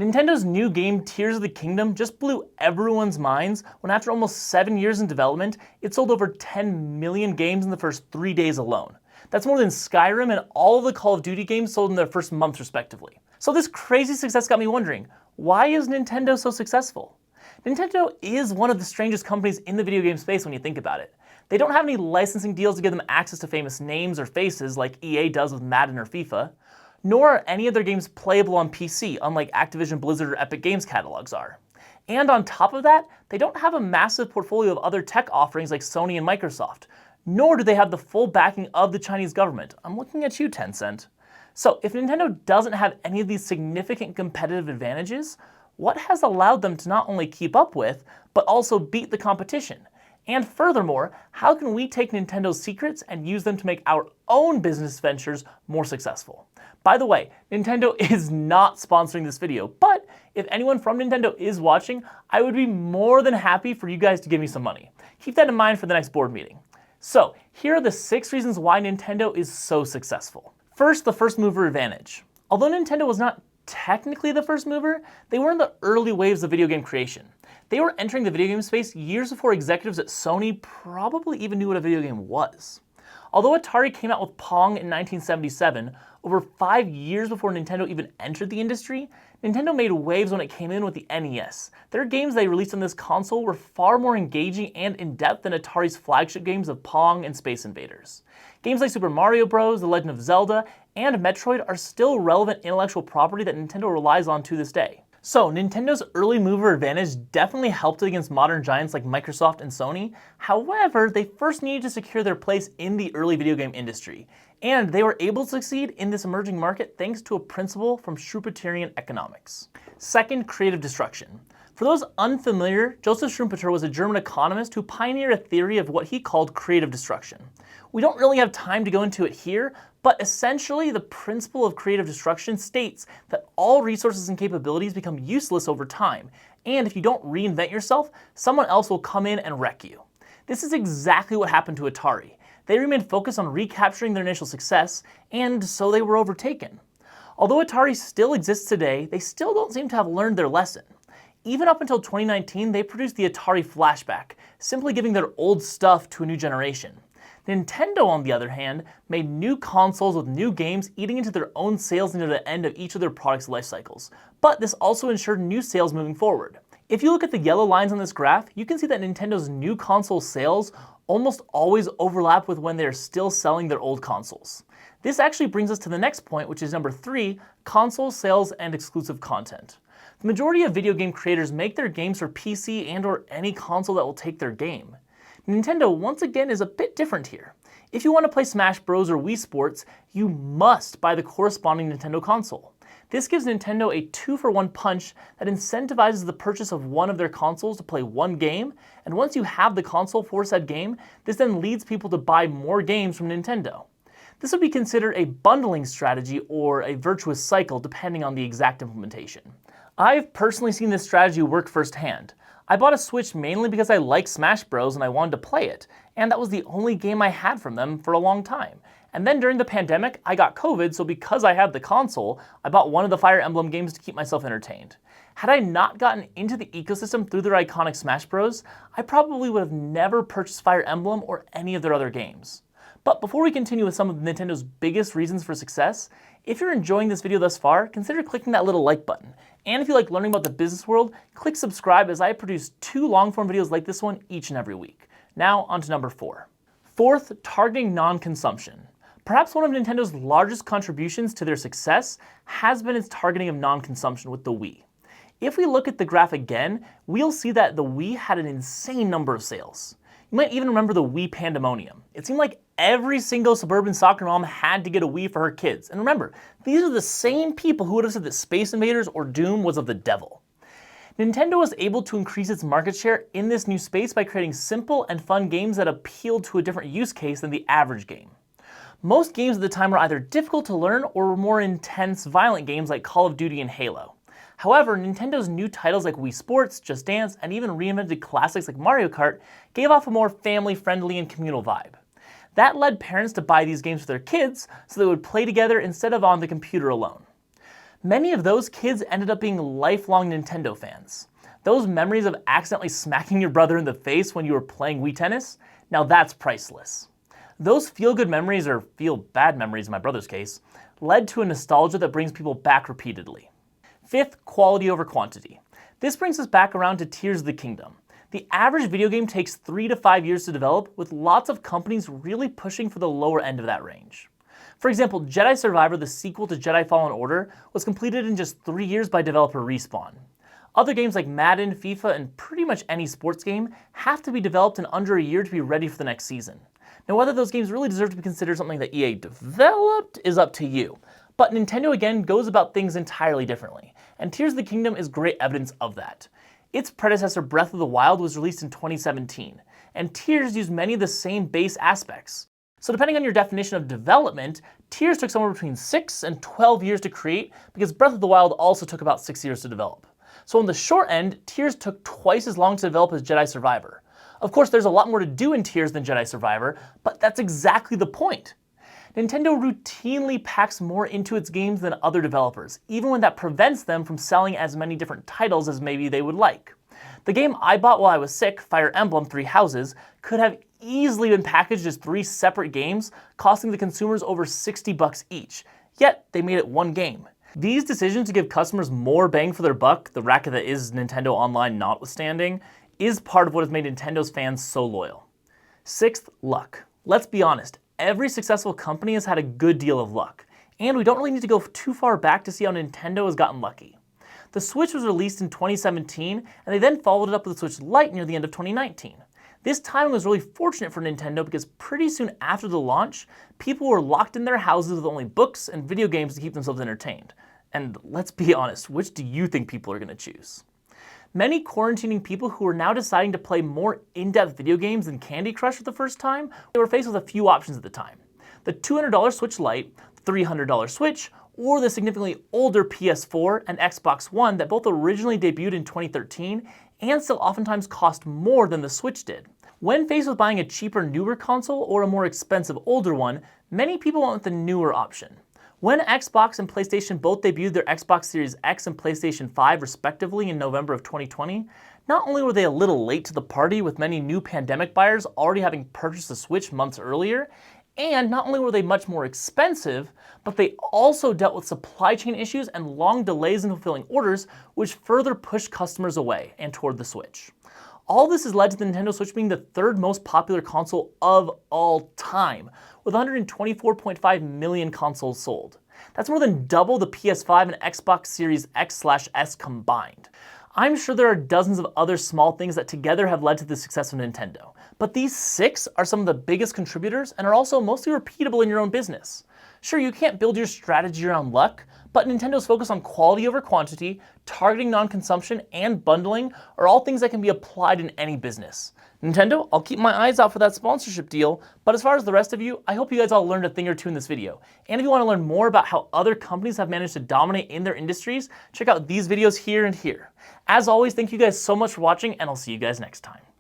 Nintendo's new game Tears of the Kingdom just blew everyone's minds when after almost 7 years in development, it sold over 10 million games in the first 3 days alone. That's more than Skyrim and all of the Call of Duty games sold in their first month respectively. So this crazy success got me wondering, why is Nintendo so successful? Nintendo is one of the strangest companies in the video game space when you think about it. They don't have any licensing deals to give them access to famous names or faces like EA does with Madden or FIFA, nor are any of their games playable on PC, unlike Activision Blizzard or Epic Games catalogs are. And on top of that, they don't have a massive portfolio of other tech offerings like Sony and Microsoft, nor do they have the full backing of the Chinese government. I'm looking at you, Tencent. So if Nintendo doesn't have any of these significant competitive advantages, what has allowed them to not only keep up with, but also beat the competition? And furthermore, how can we take Nintendo's secrets and use them to make our own business ventures more successful? By the way, Nintendo is not sponsoring this video, but if anyone from Nintendo is watching, I would be more than happy for you guys to give me some money. Keep that in mind for the next board meeting. So, here are the 6 reasons why Nintendo is so successful. First, the first mover advantage. Although Nintendo was not technically the first mover, they were in the early waves of video game creation. They were entering the video game space years before executives at Sony probably even knew what a video game was. Although Atari came out with Pong in 1977, over 5 years before Nintendo even entered the industry, Nintendo made waves when it came in with the NES. Their games they released on this console were far more engaging and in-depth than Atari's flagship games of Pong and Space Invaders. Games like Super Mario Bros., The Legend of Zelda, and Metroid are still relevant intellectual property that Nintendo relies on to this day. So, Nintendo's early mover advantage definitely helped against modern giants like Microsoft and Sony. However, they first needed to secure their place in the early video game industry. And they were able to succeed in this emerging market thanks to a principle from Schumpeterian economics. Second, creative destruction. For those unfamiliar, Joseph Schumpeter was a German economist who pioneered a theory of what he called creative destruction. We don't really have time to go into it here, but essentially the principle of creative destruction states that all resources and capabilities become useless over time, and if you don't reinvent yourself, someone else will come in and wreck you. This is exactly what happened to Atari. They remained focused on recapturing their initial success, and so they were overtaken. Although Atari still exists today, they still don't seem to have learned their lesson. Even up until 2019, they produced the Atari Flashback, simply giving their old stuff to a new generation. Nintendo, on the other hand, made new consoles with new games eating into their own sales near the end of each of their products' life cycles. But this also ensured new sales moving forward. If you look at the yellow lines on this graph, you can see that Nintendo's new console sales almost always overlap with when they're still selling their old consoles. This actually brings us to the next point, which is number 3, console sales and exclusive content. The majority of video game creators make their games for PC and/or any console that will take their game. Nintendo, once again, is a bit different here. If you want to play Smash Bros. Or Wii Sports, you must buy the corresponding Nintendo console. This gives Nintendo a 2-for-1 punch that incentivizes the purchase of one of their consoles to play one game, and once you have the console for said game, this then leads people to buy more games from Nintendo. This would be considered a bundling strategy or a virtuous cycle depending on the exact implementation. I've personally seen this strategy work firsthand. I bought a Switch mainly because I like Smash Bros. And I wanted to play it, and that was the only game I had from them for a long time. And then during the pandemic, I got COVID, so because I had the console, I bought one of the Fire Emblem games to keep myself entertained. Had I not gotten into the ecosystem through their iconic Smash Bros., I probably would have never purchased Fire Emblem or any of their other games. But before we continue with some of Nintendo's biggest reasons for success, if you're enjoying this video thus far, consider clicking that little like button. And if you like learning about the business world, click subscribe as I produce 2 long-form videos like this one each and every week. Now, on to number 4. Fourth, targeting non-consumption. Perhaps one of Nintendo's largest contributions to their success has been its targeting of non-consumption with the Wii. If we look at the graph again, we'll see that the Wii had an insane number of sales. You might even remember the Wii pandemonium. It seemed like every single suburban soccer mom had to get a Wii for her kids. And remember, these are the same people who would have said that Space Invaders or Doom was of the devil. Nintendo was able to increase its market share in this new space by creating simple and fun games that appealed to a different use case than the average game. Most games at the time were either difficult to learn or were more intense, violent games like Call of Duty and Halo. However, Nintendo's new titles like Wii Sports, Just Dance, and even reinvented classics like Mario Kart gave off a more family-friendly and communal vibe. That led parents to buy these games for their kids so they would play together instead of on the computer alone. Many of those kids ended up being lifelong Nintendo fans. Those memories of accidentally smacking your brother in the face when you were playing Wii Tennis, now that's priceless. Those feel-good memories, or feel-bad memories in my brother's case, led to a nostalgia that brings people back repeatedly. Fifth, quality over quantity. This brings us back around to Tears of the Kingdom. The average video game takes 3 to 5 years to develop, with lots of companies really pushing for the lower end of that range. For example, Jedi Survivor, the sequel to Jedi Fallen Order, was completed in just 3 years by developer Respawn. Other games like Madden, FIFA, and pretty much any sports game have to be developed in under a year to be ready for the next season. Now, whether those games really deserve to be considered something that EA developed is up to you. But Nintendo again goes about things entirely differently, and Tears of the Kingdom is great evidence of that. Its predecessor Breath of the Wild was released in 2017, and Tears used many of the same base aspects. So depending on your definition of development, Tears took somewhere between 6 and 12 years to create, because Breath of the Wild also took about 6 years to develop. So on the short end, Tears took twice as long to develop as Jedi Survivor. Of course, there's a lot more to do in Tears than Jedi Survivor, but that's exactly the point. Nintendo routinely packs more into its games than other developers, even when that prevents them from selling as many different titles as maybe they would like. The game I bought while I was sick, Fire Emblem Three Houses, could have easily been packaged as 3 separate games, costing the consumers over $60 each, yet they made it one game. These decisions to give customers more bang for their buck, the racket that is Nintendo Online notwithstanding, is part of what has made Nintendo's fans so loyal. Sixth, luck. Let's be honest, every successful company has had a good deal of luck, and we don't really need to go too far back to see how Nintendo has gotten lucky. The Switch was released in 2017, and they then followed it up with the Switch Lite near the end of 2019. This timing was really fortunate for Nintendo because pretty soon after the launch, people were locked in their houses with only books and video games to keep themselves entertained. And let's be honest, which do you think people are going to choose? Many quarantining people who are now deciding to play more in-depth video games than Candy Crush for the first time, they were faced with a few options at the time. The $200 Switch Lite, the $300 Switch, or the significantly older PS4 and Xbox One that both originally debuted in 2013 and still oftentimes cost more than the Switch did. When faced with buying a cheaper, newer console or a more expensive, older one, many people went with the newer option. When Xbox and PlayStation both debuted their Xbox Series X and PlayStation 5 respectively in November of 2020, not only were they a little late to the party with many new pandemic buyers already having purchased the Switch months earlier, and not only were they much more expensive, but they also dealt with supply chain issues and long delays in fulfilling orders, which further pushed customers away and toward the Switch. All this has led to the Nintendo Switch being the third most popular console of all time, with 124.5 million consoles sold. That's more than double the PS5 and Xbox Series X/S combined. I'm sure there are dozens of other small things that together have led to the success of Nintendo, but these 6 are some of the biggest contributors and are also mostly repeatable in your own business. Sure, you can't build your strategy around luck, but Nintendo's focus on quality over quantity, targeting non-consumption, and bundling are all things that can be applied in any business. Nintendo, I'll keep my eyes out for that sponsorship deal, but as far as the rest of you, I hope you guys all learned a thing or two in this video. And if you want to learn more about how other companies have managed to dominate in their industries, check out these videos here and here. As always, thank you guys so much for watching, and I'll see you guys next time.